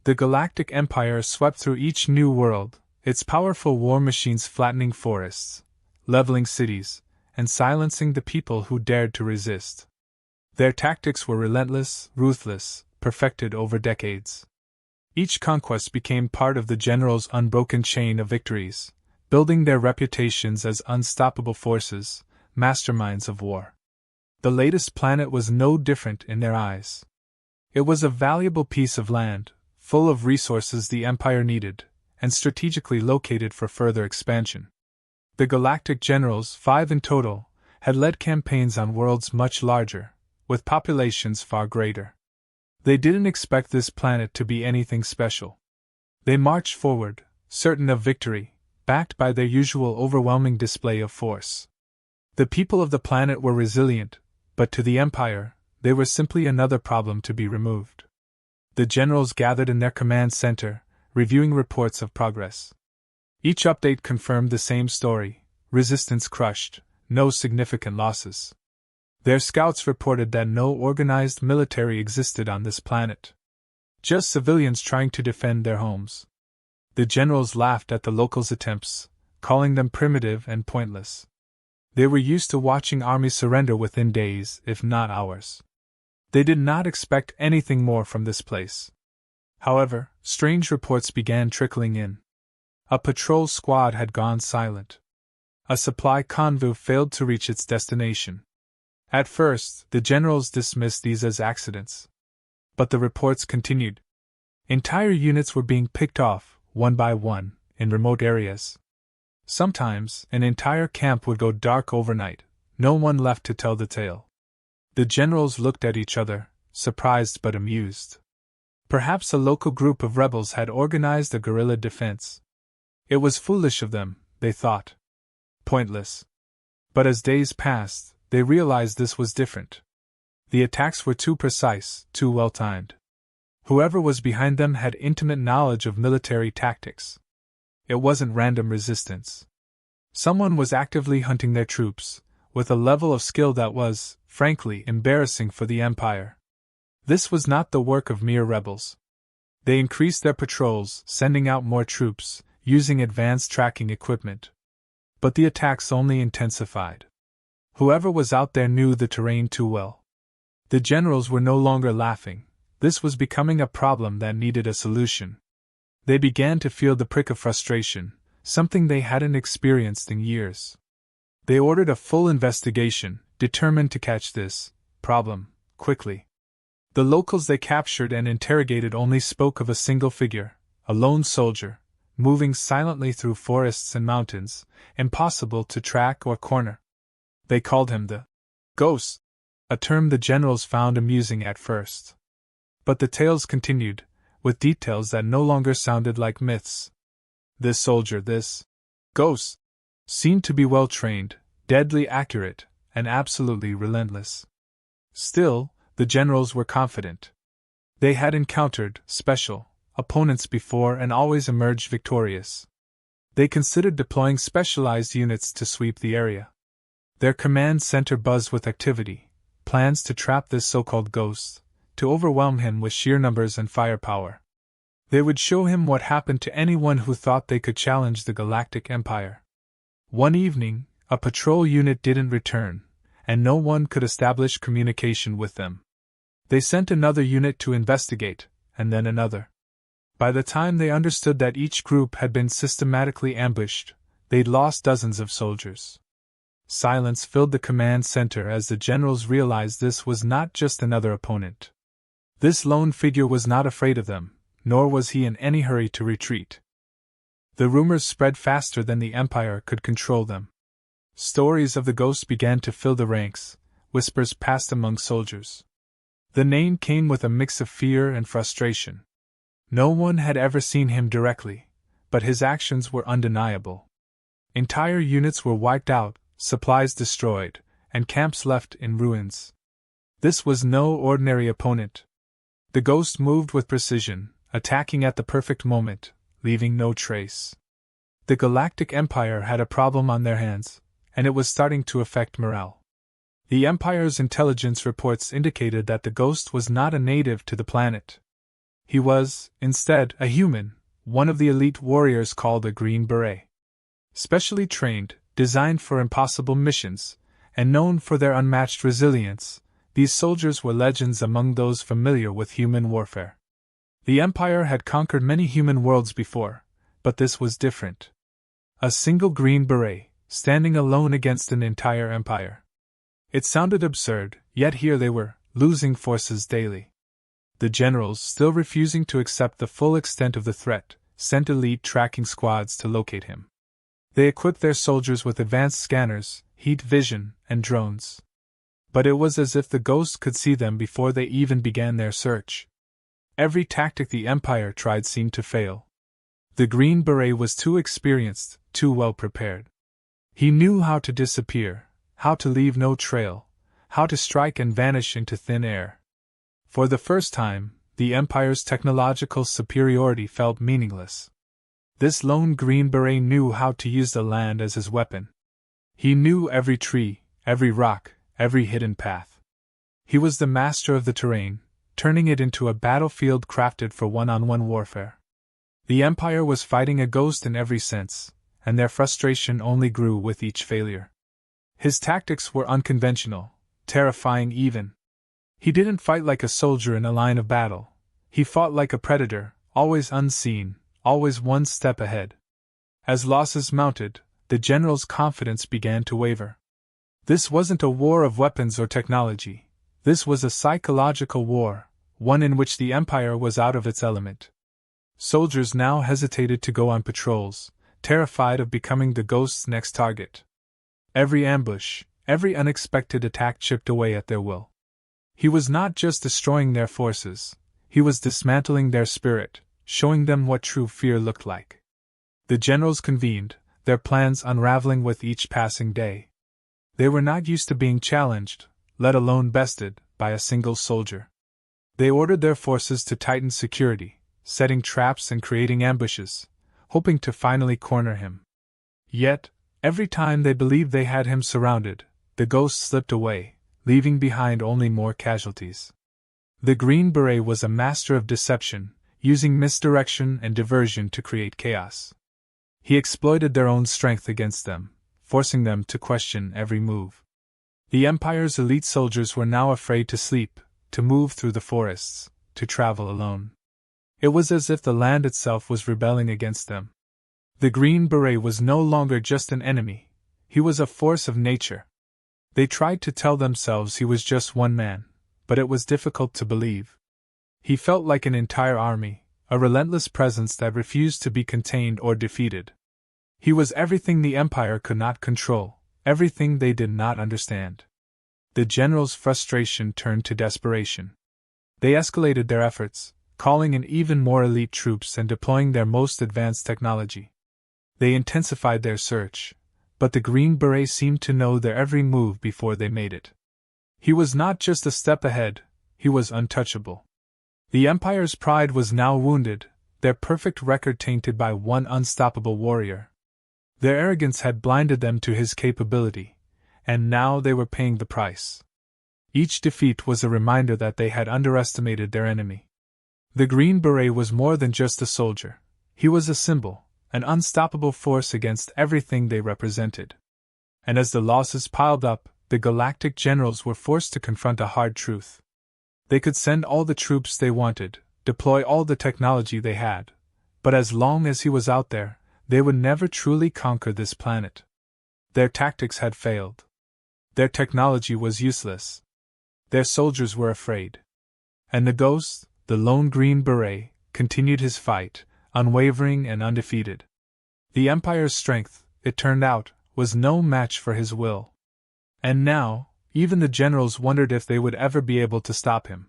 The Galactic Empire swept through each new world, its powerful war machines flattening forests, leveling cities, and silencing the people who dared to resist. Their tactics were relentless, ruthless, perfected over decades. Each conquest became part of the generals' unbroken chain of victories, building their reputations as unstoppable forces, masterminds of war. The latest planet was no different in their eyes. It was a valuable piece of land, full of resources the Empire needed, and strategically located for further expansion. The Galactic generals, 5 in total, had led campaigns on worlds much larger, with populations far greater. They didn't expect this planet to be anything special. They marched forward, certain of victory, backed by their usual overwhelming display of force. The people of the planet were resilient, but to the Empire, they were simply another problem to be removed. The generals gathered in their command center, reviewing reports of progress. Each update confirmed the same story: resistance crushed, no significant losses. Their scouts reported that no organized military existed on this planet. Just civilians trying to defend their homes. The generals laughed at the locals' attempts, calling them primitive and pointless. They were used to watching armies surrender within days, if not hours. They did not expect anything more from this place. However, strange reports began trickling in. A patrol squad had gone silent. A supply convoy failed to reach its destination. At first, the generals dismissed these as accidents. But the reports continued. Entire units were being picked off, one by one, in remote areas. Sometimes, an entire camp would go dark overnight, no one left to tell the tale. The generals looked at each other, surprised but amused. Perhaps a local group of rebels had organized a guerrilla defense. It was foolish of them, they thought. Pointless. But as days passed, they realized this was different. The attacks were too precise, too well-timed. Whoever was behind them had intimate knowledge of military tactics. It wasn't random resistance. Someone was actively hunting their troops, with a level of skill that was, frankly, embarrassing for the Empire. This was not the work of mere rebels. They increased their patrols, sending out more troops, using advanced tracking equipment. But the attacks only intensified. Whoever was out there knew the terrain too well. The generals were no longer laughing. This was becoming a problem that needed a solution. They began to feel the prick of frustration, something they hadn't experienced in years. They ordered a full investigation, determined to catch this problem quickly. The locals they captured and interrogated only spoke of a single figure, a lone soldier, moving silently through forests and mountains, impossible to track or corner. They called him the Ghost, a term the generals found amusing at first. But the tales continued, with details that no longer sounded like myths. This soldier, this Ghost, seemed to be well trained, deadly accurate, and absolutely relentless. Still, the generals were confident. They had encountered special opponents before and always emerged victorious. They considered deploying specialized units to sweep the area. Their command center buzzed with activity, plans to trap this so-called Ghost, to overwhelm him with sheer numbers and firepower. They would show him what happened to anyone who thought they could challenge the Galactic Empire. One evening, a patrol unit didn't return, and no one could establish communication with them. They sent another unit to investigate, and then another. By the time they understood that each group had been systematically ambushed, they'd lost dozens of soldiers. Silence filled the command center as the generals realized this was not just another opponent. This lone figure was not afraid of them, nor was he in any hurry to retreat. The rumors spread faster than the Empire could control them. Stories of the Ghost began to fill the ranks, whispers passed among soldiers. The name came with a mix of fear and frustration. No one had ever seen him directly, but his actions were undeniable. Entire units were wiped out, supplies destroyed, and camps left in ruins. This was no ordinary opponent. The Ghost moved with precision, attacking at the perfect moment, leaving no trace. The Galactic Empire had a problem on their hands, and it was starting to affect morale. The Empire's intelligence reports indicated that the Ghost was not a native to the planet. He was, instead, a human, one of the elite warriors called a Green Beret. Specially trained, designed for impossible missions, and known for their unmatched resilience, these soldiers were legends among those familiar with human warfare. The Empire had conquered many human worlds before, but this was different. A single Green Beret, standing alone against an entire empire. It sounded absurd, yet here they were, losing forces daily. The generals, still refusing to accept the full extent of the threat, sent elite tracking squads to locate him. They equipped their soldiers with advanced scanners, heat vision, and drones. But it was as if the ghost could see them before they even began their search. Every tactic the Empire tried seemed to fail. The Green Beret was too experienced, too well prepared. He knew how to disappear, how to leave no trail, how to strike and vanish into thin air. For the first time, the Empire's technological superiority felt meaningless. This lone Green Beret knew how to use the land as his weapon. He knew every tree, every rock, every hidden path. He was the master of the terrain, turning it into a battlefield crafted for one-on-one warfare. The Empire was fighting a ghost in every sense, and their frustration only grew with each failure. His tactics were unconventional, terrifying even. He didn't fight like a soldier in a line of battle. He fought like a predator, always unseen, always one step ahead. As losses mounted, the general's confidence began to waver. This wasn't a war of weapons or technology. This was a psychological war, one in which the Empire was out of its element. Soldiers now hesitated to go on patrols, terrified of becoming the ghost's next target. Every ambush, every unexpected attack chipped away at their will. He was not just destroying their forces, he was dismantling their spirit, showing them what true fear looked like. The generals convened, their plans unraveling with each passing day. They were not used to being challenged, let alone bested, by a single soldier. They ordered their forces to tighten security, setting traps and creating ambushes, hoping to finally corner him. Yet, every time they believed they had him surrounded, the ghost slipped away, leaving behind only more casualties. The Green Beret was a master of deception, using misdirection and diversion to create chaos. He exploited their own strength against them, forcing them to question every move. The Empire's elite soldiers were now afraid to sleep, to move through the forests, to travel alone. It was as if the land itself was rebelling against them. The Green Beret was no longer just an enemy, he was a force of nature. They tried to tell themselves he was just one man, but it was difficult to believe. He felt like an entire army, a relentless presence that refused to be contained or defeated. He was everything the Empire could not control, everything they did not understand. The generals' frustration turned to desperation. They escalated their efforts, calling in even more elite troops and deploying their most advanced technology. They intensified their search, but the Green Beret seemed to know their every move before they made it. He was not just a step ahead, he was untouchable. The Empire's pride was now wounded, their perfect record tainted by one unstoppable warrior. Their arrogance had blinded them to his capability, and now they were paying the price. Each defeat was a reminder that they had underestimated their enemy. The Green Beret was more than just a soldier, he was a symbol, an unstoppable force against everything they represented. And as the losses piled up, the Galactic generals were forced to confront a hard truth. They could send all the troops they wanted, deploy all the technology they had, but as long as he was out there, they would never truly conquer this planet. Their tactics had failed. Their technology was useless. Their soldiers were afraid. And the ghost, the lone Green Beret, continued his fight, unwavering and undefeated. The Empire's strength, it turned out, was no match for his will. And now, even the generals wondered if they would ever be able to stop him.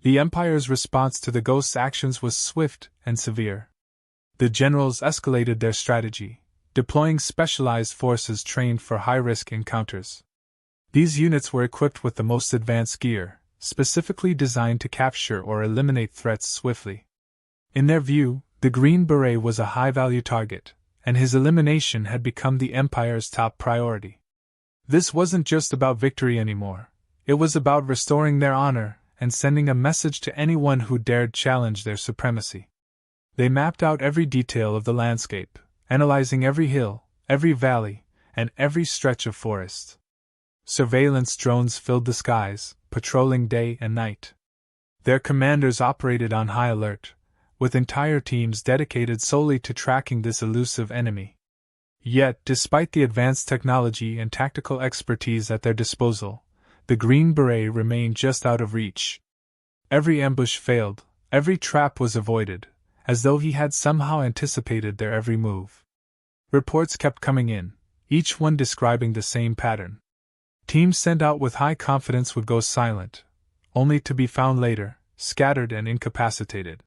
The Empire's response to the ghost's actions was swift and severe. The generals escalated their strategy, deploying specialized forces trained for high-risk encounters. These units were equipped with the most advanced gear, specifically designed to capture or eliminate threats swiftly. In their view, the Green Beret was a high-value target, and his elimination had become the Empire's top priority. This wasn't just about victory anymore, it was about restoring their honor and sending a message to anyone who dared challenge their supremacy. They mapped out every detail of the landscape, analyzing every hill, every valley, and every stretch of forest. Surveillance drones filled the skies, patrolling day and night. Their commanders operated on high alert, with entire teams dedicated solely to tracking this elusive enemy. Yet, despite the advanced technology and tactical expertise at their disposal, the Green Beret remained just out of reach. Every ambush failed, every trap was avoided, as though he had somehow anticipated their every move. Reports kept coming in, each one describing the same pattern. Teams sent out with high confidence would go silent, only to be found later, scattered and incapacitated.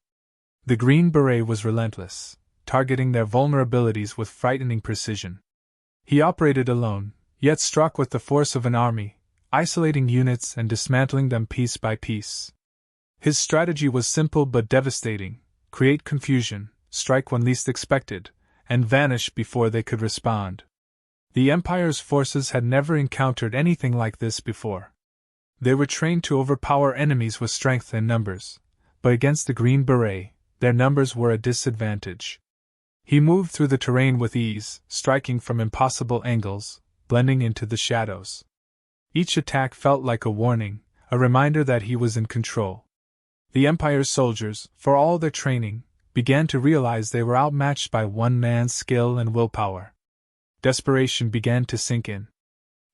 The Green Beret was relentless, targeting their vulnerabilities with frightening precision. He operated alone, yet struck with the force of an army, isolating units and dismantling them piece by piece. His strategy was simple but devastating: create confusion, strike when least expected, and vanish before they could respond. The Empire's forces had never encountered anything like this before. They were trained to overpower enemies with strength and numbers, but against the Green Beret, their numbers were a disadvantage. He moved through the terrain with ease, striking from impossible angles, blending into the shadows. Each attack felt like a warning, a reminder that he was in control. The Empire's soldiers, for all their training, began to realize they were outmatched by one man's skill and willpower. Desperation began to sink in.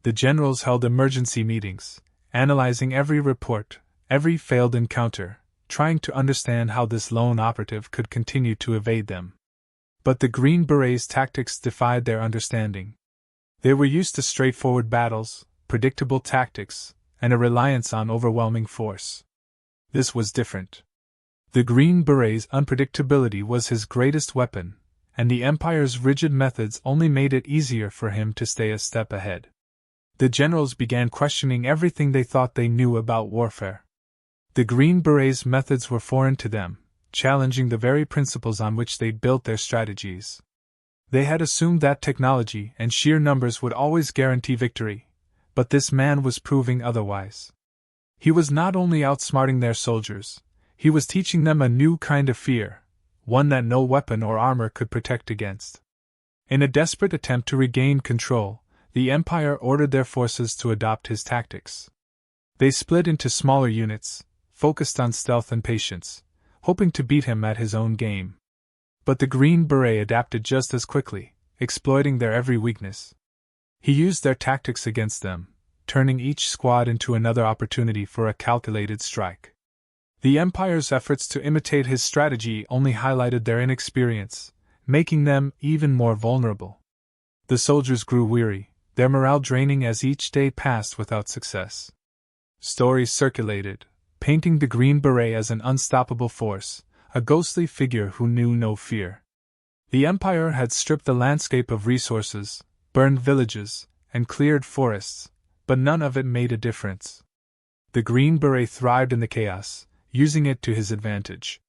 The generals held emergency meetings, analyzing every report, every failed encounter, trying to understand how this lone operative could continue to evade them. But the Green Beret's tactics defied their understanding. They were used to straightforward battles, predictable tactics, and a reliance on overwhelming force. This was different. The Green Beret's unpredictability was his greatest weapon, and the Empire's rigid methods only made it easier for him to stay a step ahead. The generals began questioning everything they thought they knew about warfare. The Green Beret's methods were foreign to them, challenging the very principles on which they built their strategies. They had assumed that technology and sheer numbers would always guarantee victory, but this man was proving otherwise. He was not only outsmarting their soldiers, he was teaching them a new kind of fear, one that no weapon or armor could protect against. In a desperate attempt to regain control, the Empire ordered their forces to adopt his tactics. They split into smaller units, focused on stealth and patience, hoping to beat him at his own game. But the Green Beret adapted just as quickly, exploiting their every weakness. He used their tactics against them, turning each squad into another opportunity for a calculated strike. The Empire's efforts to imitate his strategy only highlighted their inexperience, making them even more vulnerable. The soldiers grew weary, their morale draining as each day passed without success. Stories circulated, painting the Green Beret as an unstoppable force, a ghostly figure who knew no fear. The Empire had stripped the landscape of resources, burned villages, and cleared forests, but none of it made a difference. The Green Beret thrived in the chaos, using it to his advantage.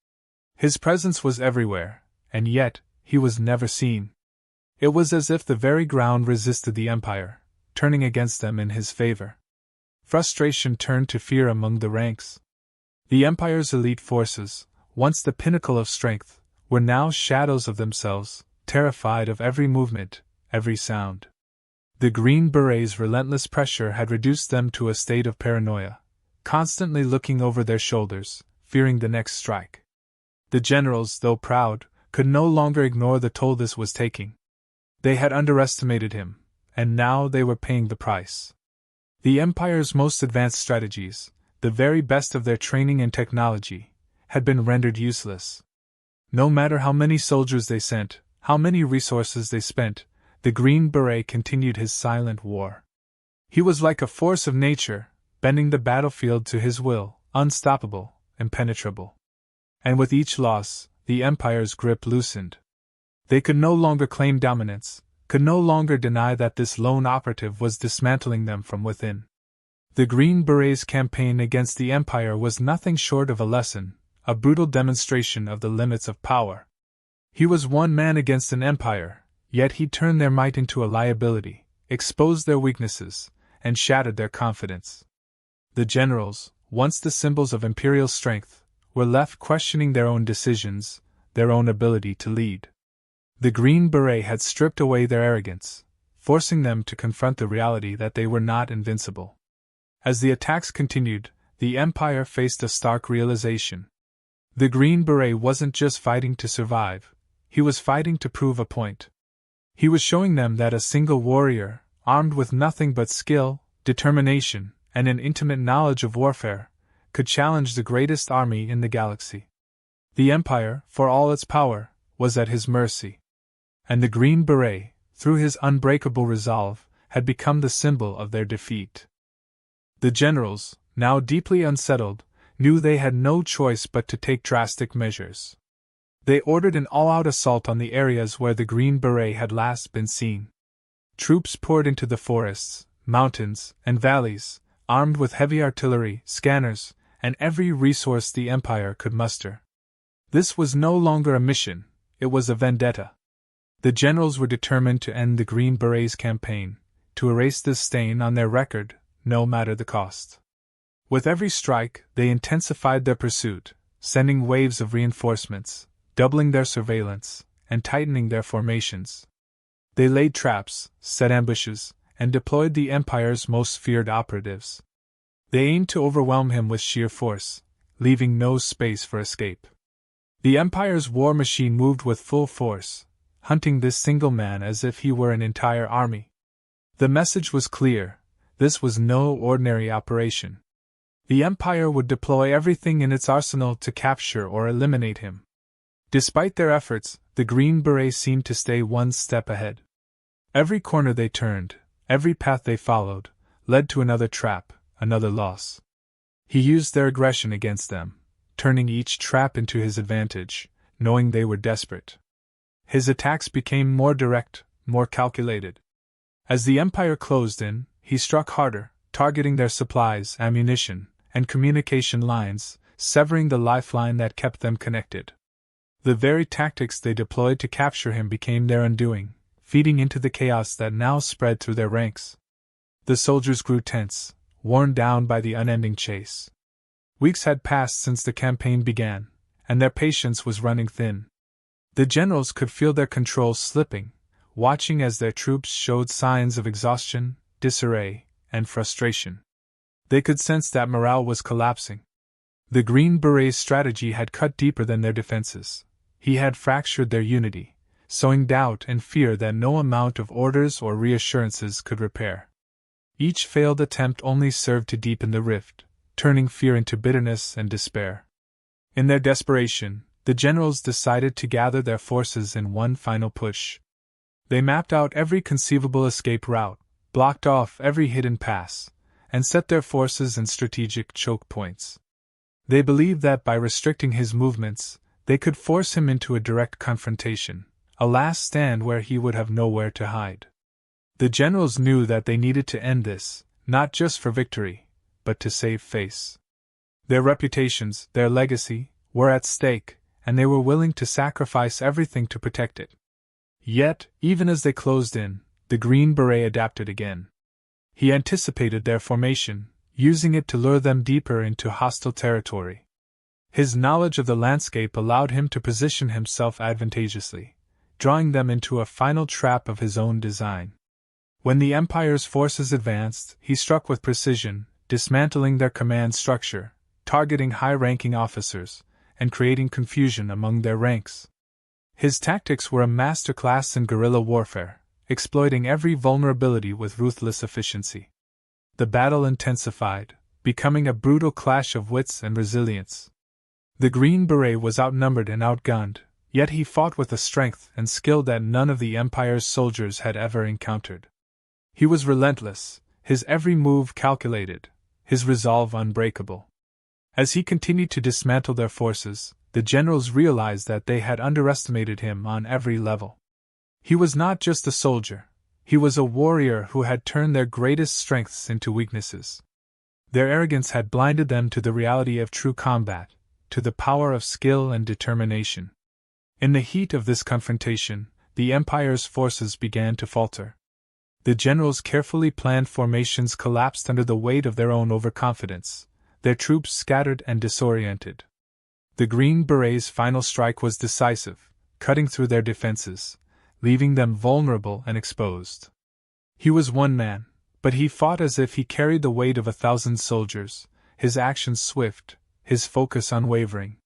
His presence was everywhere, and yet, he was never seen. It was as if the very ground resisted the Empire, turning against them in his favor. Frustration turned to fear among the ranks. The Empire's elite forces, once the pinnacle of strength, were now shadows of themselves, terrified of every movement, every sound. The Green Beret's relentless pressure had reduced them to a state of paranoia, constantly looking over their shoulders, fearing the next strike. The generals, though proud, could no longer ignore the toll this was taking. They had underestimated him, and now they were paying the price. The Empire's most advanced strategies, the very best of their training and technology, had been rendered useless. No matter how many soldiers they sent, how many resources they spent, the Green Beret continued his silent war. He was like a force of nature, bending the battlefield to his will, unstoppable, impenetrable. And with each loss, the Empire's grip loosened. They could no longer claim dominance, could no longer deny that this lone operative was dismantling them from within. The Green Beret's campaign against the Empire was nothing short of a lesson, a brutal demonstration of the limits of power. He was one man against an empire, yet he turned their might into a liability, exposed their weaknesses, and shattered their confidence. The generals, once the symbols of imperial strength, were left questioning their own decisions, their own ability to lead. The Green Beret had stripped away their arrogance, forcing them to confront the reality that they were not invincible. As the attacks continued, the Empire faced a stark realization. The Green Beret wasn't just fighting to survive, he was fighting to prove a point. He was showing them that a single warrior, armed with nothing but skill, determination, and an intimate knowledge of warfare, could challenge the greatest army in the galaxy. The Empire, for all its power, was at his mercy. And the Green Beret, through his unbreakable resolve, had become the symbol of their defeat. The generals, now deeply unsettled, knew they had no choice but to take drastic measures. They ordered an all-out assault on the areas where the Green Beret had last been seen. Troops poured into the forests, mountains, and valleys, armed with heavy artillery, scanners, and every resource the Empire could muster. This was no longer a mission, it was a vendetta. The generals were determined to end the Green Berets' campaign, to erase this stain on their record, no matter the cost. With every strike, they intensified their pursuit, sending waves of reinforcements, doubling their surveillance, and tightening their formations. They laid traps, set ambushes, and deployed the Empire's most feared operatives. They aimed to overwhelm him with sheer force, leaving no space for escape. The Empire's war machine moved with full force, hunting this single man as if he were an entire army. The message was clear: this was no ordinary operation. The Empire would deploy everything in its arsenal to capture or eliminate him. Despite their efforts, the Green Beret seemed to stay one step ahead. Every corner they turned, every path they followed, led to another trap, another loss. He used their aggression against them, turning each trap into his advantage, knowing they were desperate. His attacks became more direct, more calculated. As the Empire closed in, he struck harder, targeting their supplies, ammunition, and communication lines, severing the lifeline that kept them connected. The very tactics they deployed to capture him became their undoing, feeding into the chaos that now spread through their ranks. The soldiers grew tense, worn down by the unending chase. Weeks had passed since the campaign began, and their patience was running thin. The generals could feel their control slipping, watching as their troops showed signs of exhaustion, disarray, and frustration. They could sense that morale was collapsing. The Green Beret's strategy had cut deeper than their defenses. He had fractured their unity, sowing doubt and fear that no amount of orders or reassurances could repair. Each failed attempt only served to deepen the rift, turning fear into bitterness and despair. In their desperation, the generals decided to gather their forces in one final push. They mapped out every conceivable escape route, blocked off every hidden pass, and set their forces in strategic choke points. They believed that by restricting his movements, they could force him into a direct confrontation, a last stand where he would have nowhere to hide. The generals knew that they needed to end this, not just for victory, but to save face. Their reputations, their legacy, were at stake, and they were willing to sacrifice everything to protect it. Yet, even as they closed in, the Green Beret adapted again. He anticipated their formation, using it to lure them deeper into hostile territory. His knowledge of the landscape allowed him to position himself advantageously, drawing them into a final trap of his own design. When the Empire's forces advanced, he struck with precision, dismantling their command structure, targeting high-ranking officers, and creating confusion among their ranks. His tactics were a masterclass in guerrilla warfare, exploiting every vulnerability with ruthless efficiency. The battle intensified, becoming a brutal clash of wits and resilience. The Green Beret was outnumbered and outgunned, yet he fought with a strength and skill that none of the Empire's soldiers had ever encountered. He was relentless, his every move calculated, his resolve unbreakable. As he continued to dismantle their forces, the generals realized that they had underestimated him on every level. He was not just a soldier, he was a warrior who had turned their greatest strengths into weaknesses. Their arrogance had blinded them to the reality of true combat, to the power of skill and determination. In the heat of this confrontation, the Empire's forces began to falter. The generals' carefully planned formations collapsed under the weight of their own overconfidence. their troops scattered and disoriented. The Green Berets' final strike was decisive, cutting through their defenses, leaving them vulnerable and exposed. He was one man, but he fought as if he carried the weight of 1,000 soldiers, his actions swift, his focus unwavering.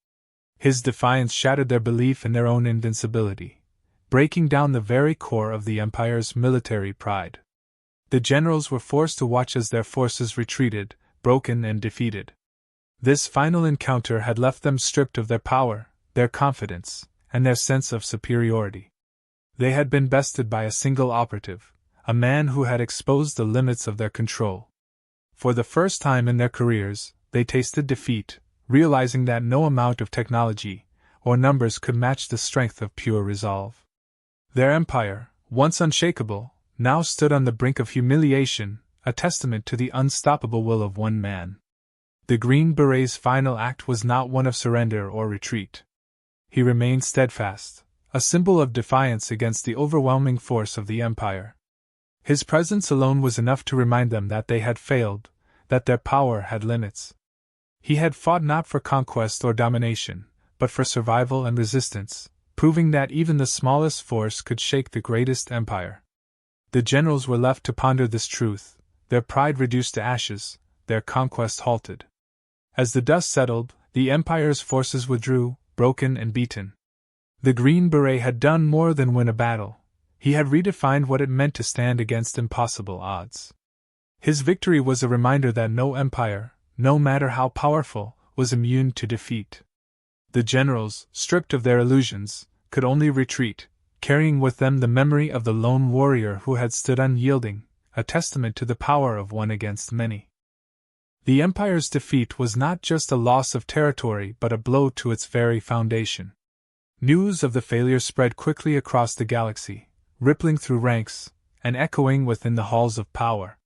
His defiance shattered their belief in their own invincibility, breaking down the very core of the Empire's military pride. The generals were forced to watch as their forces retreated, broken and defeated. This final encounter had left them stripped of their power, their confidence, and their sense of superiority. They had been bested by a single operative, a man who had exposed the limits of their control. For the first time in their careers, they tasted defeat, realizing that no amount of technology or numbers could match the strength of pure resolve. Their empire, once unshakable, now stood on the brink of humiliation, a testament to the unstoppable will of one man. The Green Beret's final act was not one of surrender or retreat. He remained steadfast, a symbol of defiance against the overwhelming force of the Empire. His presence alone was enough to remind them that they had failed, that their power had limits. He had fought not for conquest or domination, but for survival and resistance, proving that even the smallest force could shake the greatest empire. The generals were left to ponder this truth, their pride reduced to ashes, their conquest halted. As the dust settled, the Empire's forces withdrew, broken and beaten. The Green Beret had done more than win a battle. He had redefined what it meant to stand against impossible odds. His victory was a reminder that no empire, no matter how powerful, was immune to defeat. The generals, stripped of their illusions, could only retreat, carrying with them the memory of the lone warrior who had stood unyielding, a testament to the power of one against many. The Empire's defeat was not just a loss of territory but a blow to its very foundation. News of the failure spread quickly across the galaxy, rippling through ranks, and echoing within the halls of power.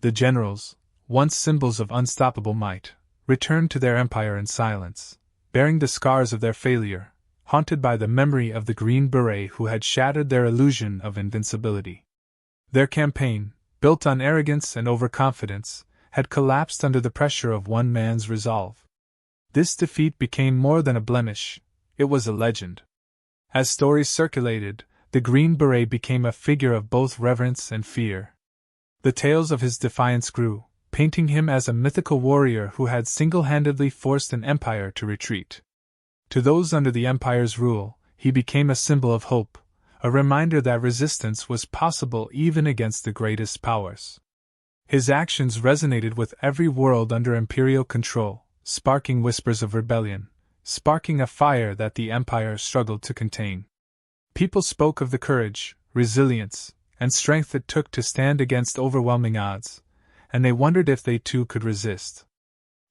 The generals, once symbols of unstoppable might, returned to their empire in silence, bearing the scars of their failure, haunted by the memory of the Green Beret who had shattered their illusion of invincibility. Their campaign, built on arrogance and overconfidence, had collapsed under the pressure of one man's resolve. This defeat became more than a blemish, it was a legend. As stories circulated, the Green Beret became a figure of both reverence and fear. The tales of his defiance grew, painting him as a mythical warrior who had single-handedly forced an empire to retreat. To those under the Empire's rule, he became a symbol of hope, a reminder that resistance was possible even against the greatest powers. His actions resonated with every world under Imperial control, sparking whispers of rebellion, sparking a fire that the Empire struggled to contain. People spoke of the courage, resilience, and strength it took to stand against overwhelming odds, and they wondered if they too could resist.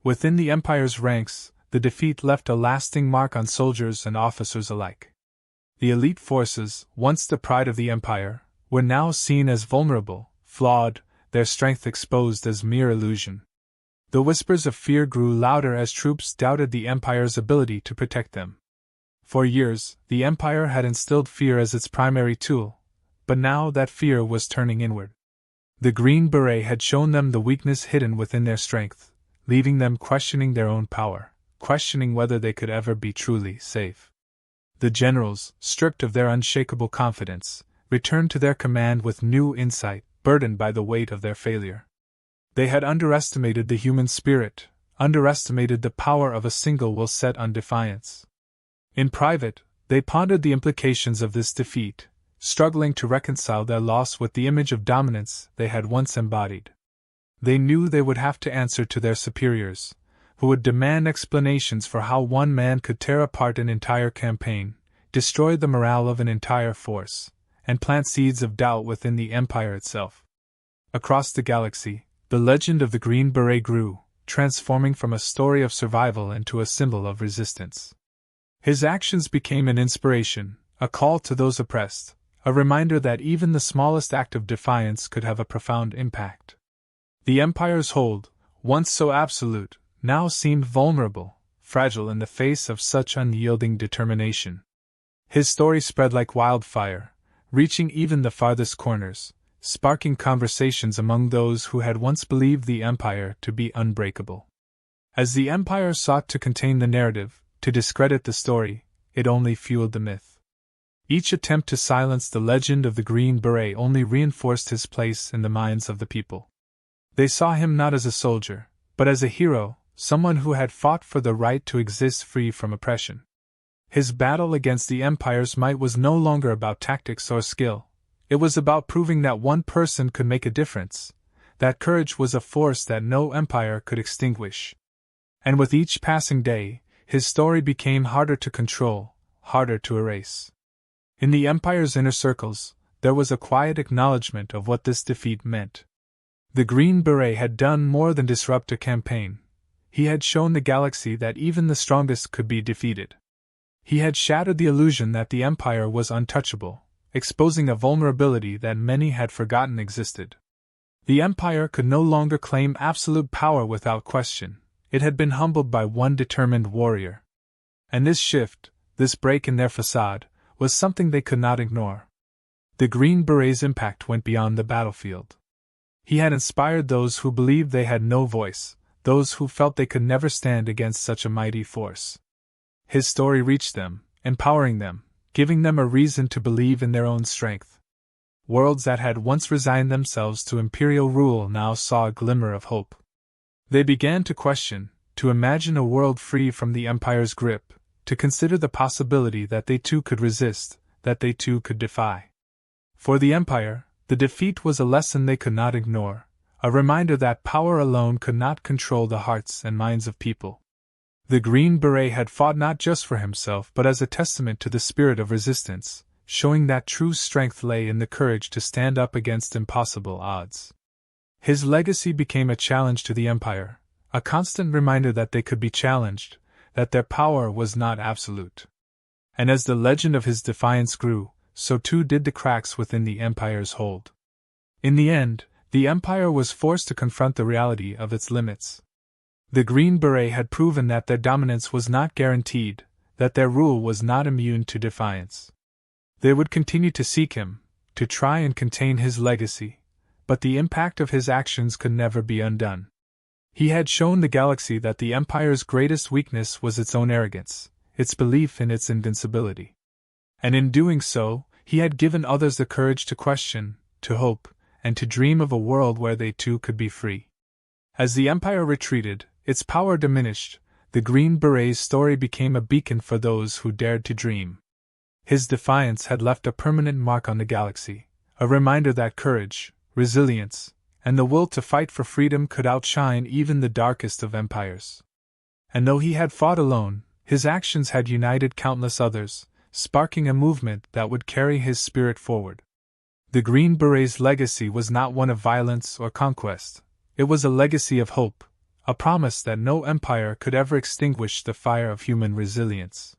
Within the Empire's ranks, the defeat left a lasting mark on soldiers and officers alike. The elite forces, once the pride of the Empire, were now seen as vulnerable, flawed, their strength exposed as mere illusion. The whispers of fear grew louder as troops doubted the Empire's ability to protect them. For years, the Empire had instilled fear as its primary tool, but now that fear was turning inward. The Green Beret had shown them the weakness hidden within their strength, leaving them questioning their own power, questioning whether they could ever be truly safe. The generals, stripped of their unshakable confidence, returned to their command with new insight, burdened by the weight of their failure. They had underestimated the human spirit, underestimated the power of a single will set on defiance. In private, they pondered the implications of this defeat, struggling to reconcile their loss with the image of dominance they had once embodied. They knew they would have to answer to their superiors, who would demand explanations for how one man could tear apart an entire campaign, destroy the morale of an entire force, and plant seeds of doubt within the Empire itself. Across the galaxy, the legend of the Green Beret grew, transforming from a story of survival into a symbol of resistance. His actions became an inspiration, a call to those oppressed, a reminder that even the smallest act of defiance could have a profound impact. The Empire's hold, once so absolute, now seemed vulnerable, fragile in the face of such unyielding determination. His story spread like wildfire, reaching even the farthest corners, sparking conversations among those who had once believed the Empire to be unbreakable. As the Empire sought to contain the narrative, to discredit the story, it only fueled the myth. Each attempt to silence the legend of the Green Beret only reinforced his place in the minds of the people. They saw him not as a soldier, but as a hero, someone who had fought for the right to exist free from oppression. His battle against the Empire's might was no longer about tactics or skill. It was about proving that one person could make a difference, that courage was a force that no empire could extinguish. And with each passing day, his story became harder to control, harder to erase. In the Empire's inner circles, there was a quiet acknowledgement of what this defeat meant. The Green Beret had done more than disrupt a campaign. He had shown the galaxy that even the strongest could be defeated. He had shattered the illusion that the Empire was untouchable, exposing a vulnerability that many had forgotten existed. The Empire could no longer claim absolute power without question. It had been humbled by one determined warrior. And this shift, this break in their facade, was something they could not ignore. The Green Beret's impact went beyond the battlefield. He had inspired those who believed they had no voice, those who felt they could never stand against such a mighty force. His story reached them, empowering them, giving them a reason to believe in their own strength. Worlds that had once resigned themselves to imperial rule now saw a glimmer of hope. They began to question, to imagine a world free from the Empire's grip, to consider the possibility that they too could resist, that they too could defy. For the Empire, the defeat was a lesson they could not ignore, a reminder that power alone could not control the hearts and minds of people. The Green Beret had fought not just for himself but as a testament to the spirit of resistance, showing that true strength lay in the courage to stand up against impossible odds. His legacy became a challenge to the Empire, a constant reminder that they could be challenged, that their power was not absolute. And as the legend of his defiance grew, so too did the cracks within the Empire's hold. In the end, the Empire was forced to confront the reality of its limits. The Green Beret had proven that their dominance was not guaranteed, that their rule was not immune to defiance. They would continue to seek him, to try and contain his legacy, but the impact of his actions could never be undone. He had shown the galaxy that the Empire's greatest weakness was its own arrogance, its belief in its invincibility. And in doing so, he had given others the courage to question, to hope, and to dream of a world where they too could be free. As the Empire retreated, its power diminished, the Green Beret's story became a beacon for those who dared to dream. His defiance had left a permanent mark on the galaxy, a reminder that courage, resilience, and the will to fight for freedom could outshine even the darkest of empires. And though he had fought alone, his actions had united countless others, sparking a movement that would carry his spirit forward. The Green Beret's legacy was not one of violence or conquest. It was a legacy of hope, a promise that no empire could ever extinguish the fire of human resilience.